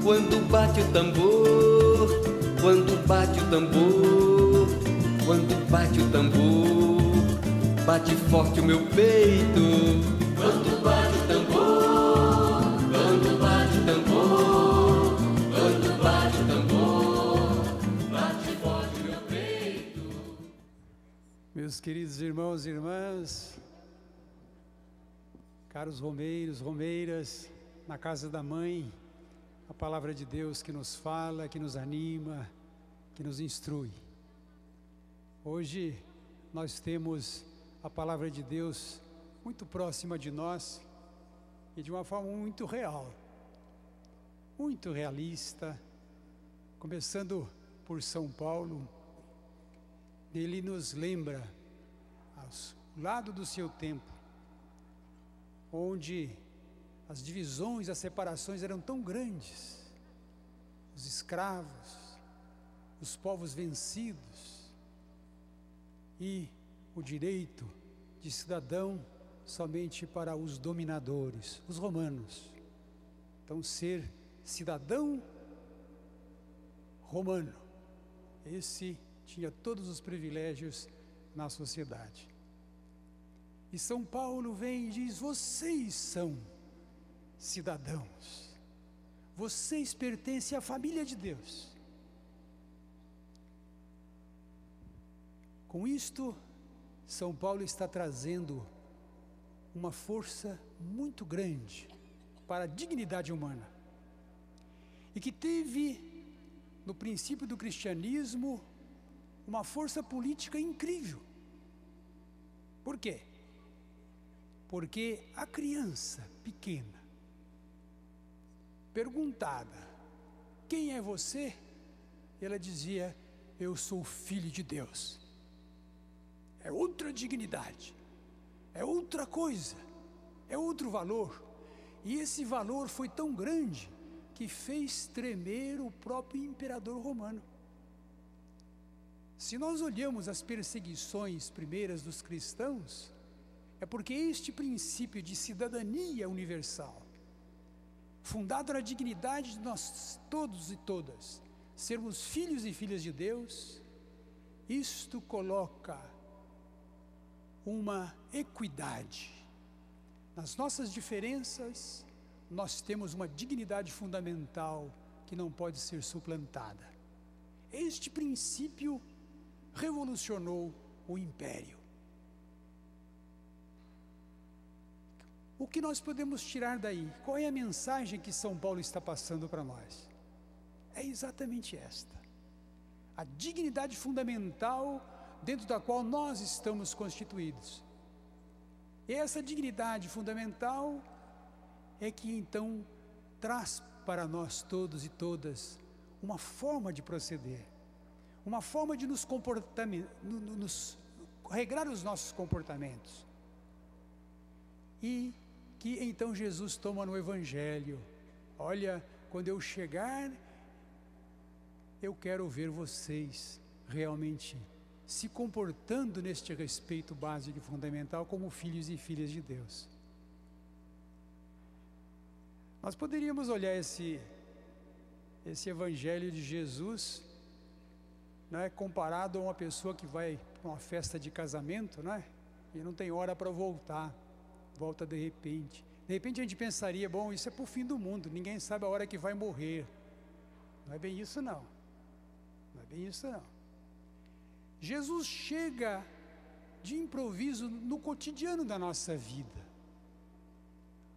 Quando bate o tambor, quando bate o tambor, quando bate o tambor, bate forte o meu peito. Quando bate o tambor, quando bate o tambor, quando bate o tambor, bate forte o meu peito. Meus queridos irmãos e irmãs, caros romeiros, romeiras, na casa da mãe, a palavra de Deus que nos fala, que nos anima, que nos instrui. Hoje nós temos a palavra de Deus muito próxima de nós e de uma forma muito real, muito realista, começando por São Paulo. Ele nos lembra, ao lado do seu tempo, onde as divisões, as separações eram tão grandes, os escravos, os povos vencidos e o direito de cidadão somente para os dominadores, os romanos. Então, ser cidadão romano, esse tinha todos os privilégios na sociedade. E São Paulo vem e diz: vocês são cidadãos, vocês pertencem à família de Deus. Com isto, São Paulo está trazendo uma força muito grande para a dignidade humana, e que teve, no princípio do cristianismo, uma força política incrível. Por quê? Porque a criança pequena, perguntada: quem é você? Ela dizia: eu sou filho de Deus. É outra dignidade, é outra coisa, é outro valor. E esse valor foi tão grande que fez tremer o próprio imperador romano. Se nós olhamos as perseguições primeiras dos cristãos, é porque este princípio de cidadania universal, fundado na dignidade de nós todos e todas, sermos filhos e filhas de Deus, isto coloca uma equidade. Nas nossas diferenças, nós temos uma dignidade fundamental que não pode ser suplantada. Este princípio revolucionou o império. O que nós podemos tirar daí? Qual é a mensagem que São Paulo está passando para nós? É exatamente esta: a dignidade fundamental dentro da qual nós estamos constituídos. E essa dignidade fundamental é que então traz para nós todos e todas uma forma de proceder, uma forma de nos regrar os nossos comportamentos. E que então Jesus toma no Evangelho: olha, quando eu chegar, eu quero ver vocês realmente se comportando neste respeito básico e fundamental como filhos e filhas de Deus. Nós poderíamos olhar esse Evangelho de Jesus, né, comparado a uma pessoa que vai para uma festa de casamento, né, e não tem hora para voltar, volta de repente. De repente a gente pensaria: bom, isso é para o fim do mundo, ninguém sabe a hora que vai morrer. Não é bem isso não, não é bem isso não. Jesus chega de improviso no cotidiano da nossa vida.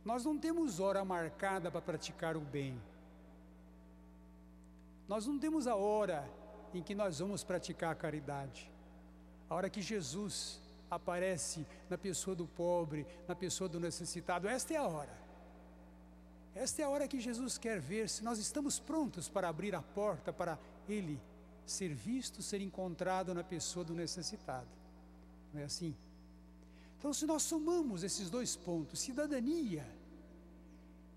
Nós não temos hora marcada para praticar o bem. Nós não temos a hora em que nós vamos praticar a caridade. A hora que Jesus aparece na pessoa do pobre, na pessoa do necessitado, esta é a hora. Esta é a hora que Jesus quer ver se nós estamos prontos para abrir a porta para Ele ser visto, ser encontrado na pessoa do necessitado. Não é assim? Então, se nós somamos esses dois pontos, cidadania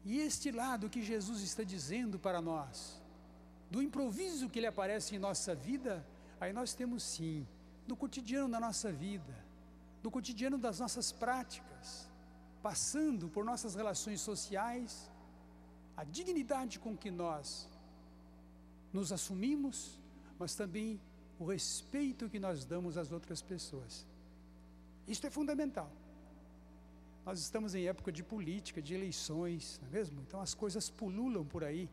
e este lado que Jesus está dizendo para nós, do improviso que Ele aparece em nossa vida, aí nós temos sim, no cotidiano da nossa vida, no cotidiano das nossas práticas, passando por nossas relações sociais, a dignidade com que nós nos assumimos, mas também o respeito que nós damos às outras pessoas. Isto é fundamental. Nós estamos em época de política, de eleições, não é mesmo? Então as coisas pululam por aí.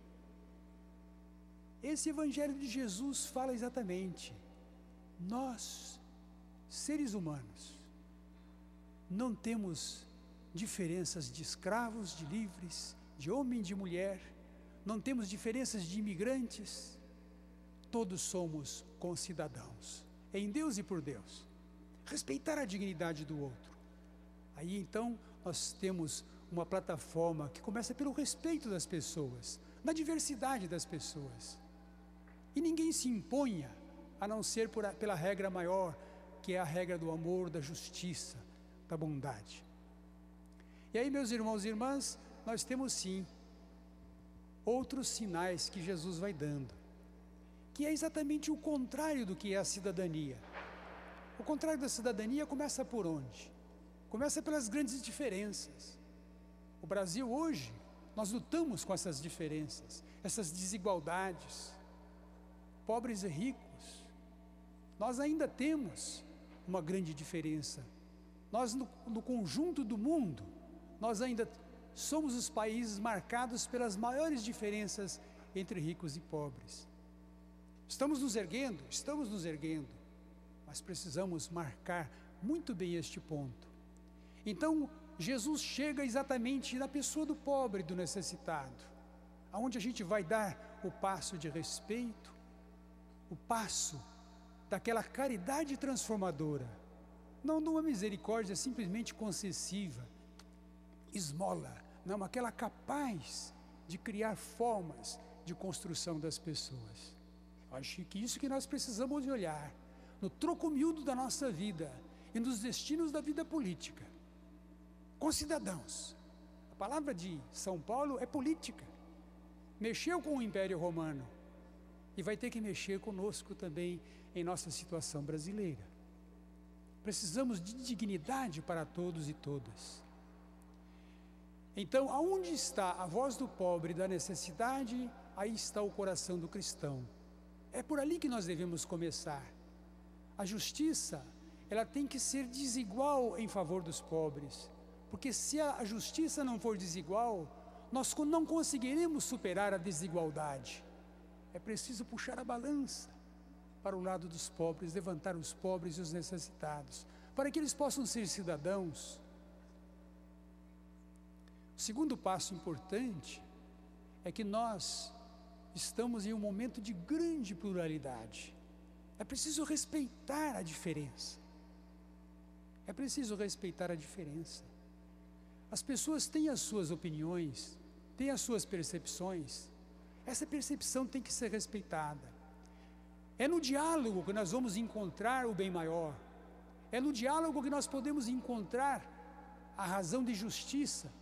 Esse Evangelho de Jesus fala exatamente: nós, seres humanos, não temos diferenças de escravos, de livres, de homem e de mulher, não temos diferenças de imigrantes, todos somos concidadãos, em Deus e por Deus. Respeitar a dignidade do outro. Aí então nós temos uma plataforma que começa pelo respeito das pessoas, na diversidade das pessoas. E ninguém se imponha, a não ser pela regra maior, que é a regra do amor, da justiça, da bondade. E aí, meus irmãos e irmãs, nós temos sim outros sinais que Jesus vai dando, que é exatamente o contrário do que é a cidadania. O contrário da cidadania começa por onde? Começa pelas grandes diferenças. O Brasil hoje, nós lutamos com essas diferenças, essas desigualdades, pobres e ricos. Nós ainda temos uma grande diferença. Nós, no conjunto do mundo, nós ainda somos os países marcados pelas maiores diferenças entre ricos e pobres. Estamos nos erguendo, mas precisamos marcar muito bem este ponto. Então, Jesus chega exatamente na pessoa do pobre, do necessitado, aonde a gente vai dar o passo de respeito, o passo daquela caridade transformadora, não de uma misericórdia simplesmente concessiva, esmola, não, aquela capaz de criar formas de construção das pessoas. Acho que isso que nós precisamos de olhar no troco miúdo da nossa vida e nos destinos da vida política. Concidadãos. A palavra de São Paulo é política. Mexeu com o Império Romano e vai ter que mexer conosco também em nossa situação brasileira. Precisamos de dignidade para todos e todas. Então, aonde está a voz do pobre e da necessidade, aí está o coração do cristão. É por ali que nós devemos começar. A justiça, ela tem que ser desigual em favor dos pobres, porque se a justiça não for desigual, nós não conseguiremos superar a desigualdade. É preciso puxar a balança para o lado dos pobres, levantar os pobres e os necessitados, para que eles possam ser cidadãos. O segundo passo importante é que nós estamos em um momento de grande pluralidade. É preciso respeitar a diferença. É preciso respeitar a diferença. As pessoas têm as suas opiniões, têm as suas percepções. Essa percepção tem que ser respeitada. É no diálogo que nós vamos encontrar o bem maior. É no diálogo que nós podemos encontrar a razão de justiça.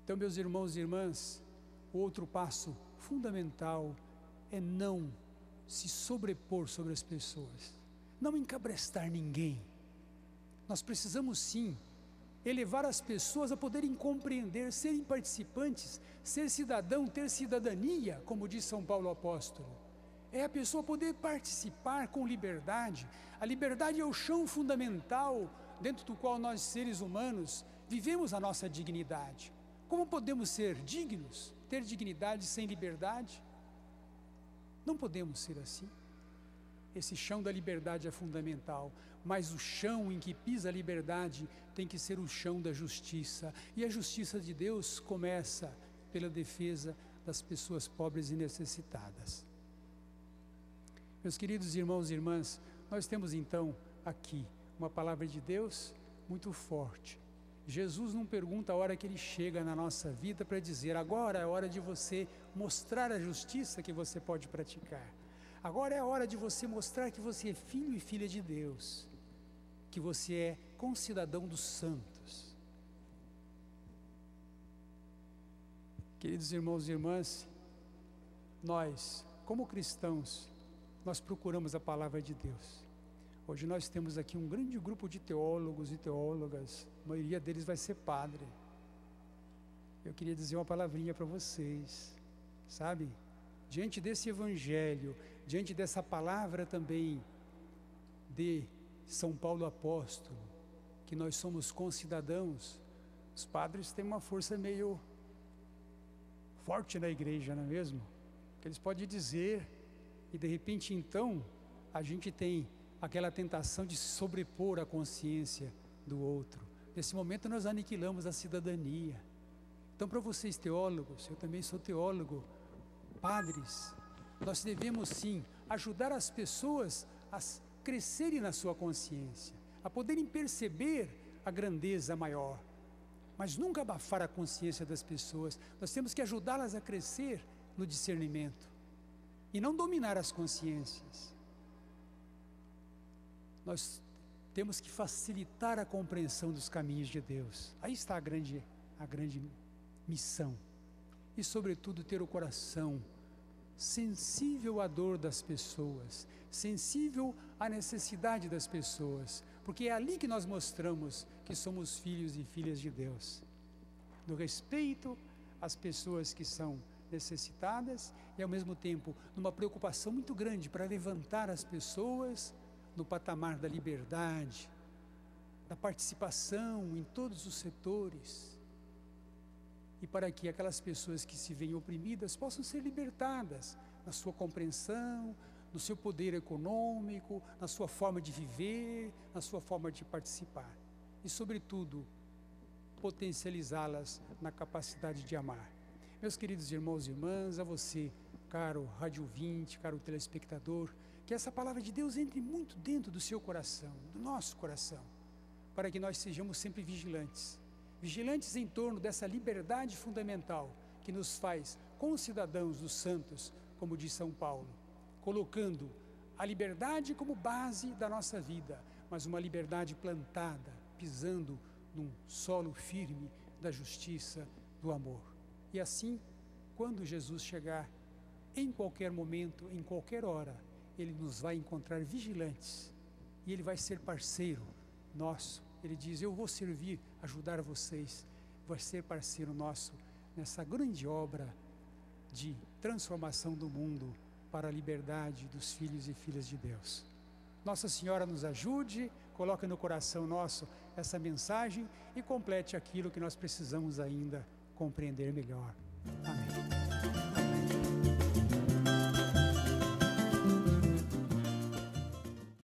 Então, meus irmãos e irmãs, o outro passo fundamental é não se sobrepor sobre as pessoas, não encabrestar ninguém. Nós precisamos sim elevar as pessoas a poderem compreender, serem participantes, ser cidadão, ter cidadania, como diz São Paulo apóstolo. É a pessoa poder participar com liberdade. A liberdade é o chão fundamental dentro do qual nós, seres humanos, vivemos a nossa dignidade. Como podemos ser dignos, ter dignidade sem liberdade? Não podemos ser assim. Esse chão da liberdade é fundamental, mas o chão em que pisa a liberdade tem que ser o chão da justiça. E a justiça de Deus começa pela defesa das pessoas pobres e necessitadas. Meus queridos irmãos e irmãs, nós temos então aqui uma palavra de Deus muito forte. Jesus não pergunta a hora que Ele chega na nossa vida para dizer: agora é a hora de você mostrar a justiça que você pode praticar. Agora é a hora de você mostrar que você é filho e filha de Deus, que você é concidadão dos santos. Queridos irmãos e irmãs, nós, como cristãos, nós procuramos a palavra de Deus. Hoje nós temos aqui um grande grupo de teólogos e teólogas, a maioria deles vai ser padre. eu queria dizer uma palavrinha para vocês, sabe? Diante desse evangelho, diante dessa palavra também de São Paulo apóstolo, que nós somos concidadãos, os padres têm uma força meio forte na igreja, não é mesmo? Que eles podem dizer, e de repente então a gente tem aquela tentação de se sobrepor à consciência do outro. Nesse momento nós aniquilamos a cidadania. Então, para vocês teólogos, eu também sou teólogo, padres, nós devemos sim ajudar as pessoas a crescerem na sua consciência, a poderem perceber a grandeza maior, mas nunca abafar a consciência das pessoas. Nós temos que ajudá-las a crescer no discernimento e não dominar as consciências. Nós temos que facilitar a compreensão dos caminhos de Deus. Aí está a grande missão. E sobretudo ter o coração sensível à dor das pessoas, sensível à necessidade das pessoas, porque é ali que nós mostramos que somos filhos e filhas de Deus, no respeito às pessoas que são necessitadas e ao mesmo tempo numa preocupação muito grande para levantar as pessoas no patamar da liberdade, da participação em todos os setores, e para que aquelas pessoas que se veem oprimidas possam ser libertadas na sua compreensão, no seu poder econômico, na sua forma de viver, na sua forma de participar e, sobretudo, potencializá-las na capacidade de amar. Meus queridos irmãos e irmãs, a você, caro rádio ouvinte, caro telespectador, que essa palavra de Deus entre muito dentro do seu coração, do nosso coração, para que nós sejamos sempre vigilantes em torno dessa liberdade fundamental que nos faz concidadãos dos santos, como diz São Paulo, colocando a liberdade como base da nossa vida, mas uma liberdade plantada, pisando num solo firme da justiça, do amor. E assim, quando Jesus chegar, em qualquer momento, em qualquer hora, Ele nos vai encontrar vigilantes e Ele vai ser parceiro nosso. Ele diz: eu vou servir, ajudar vocês, vai ser parceiro nosso nessa grande obra de transformação do mundo para a liberdade dos filhos e filhas de Deus. Nossa Senhora nos ajude, coloque no coração nosso essa mensagem e complete aquilo que nós precisamos ainda compreender melhor. Amém.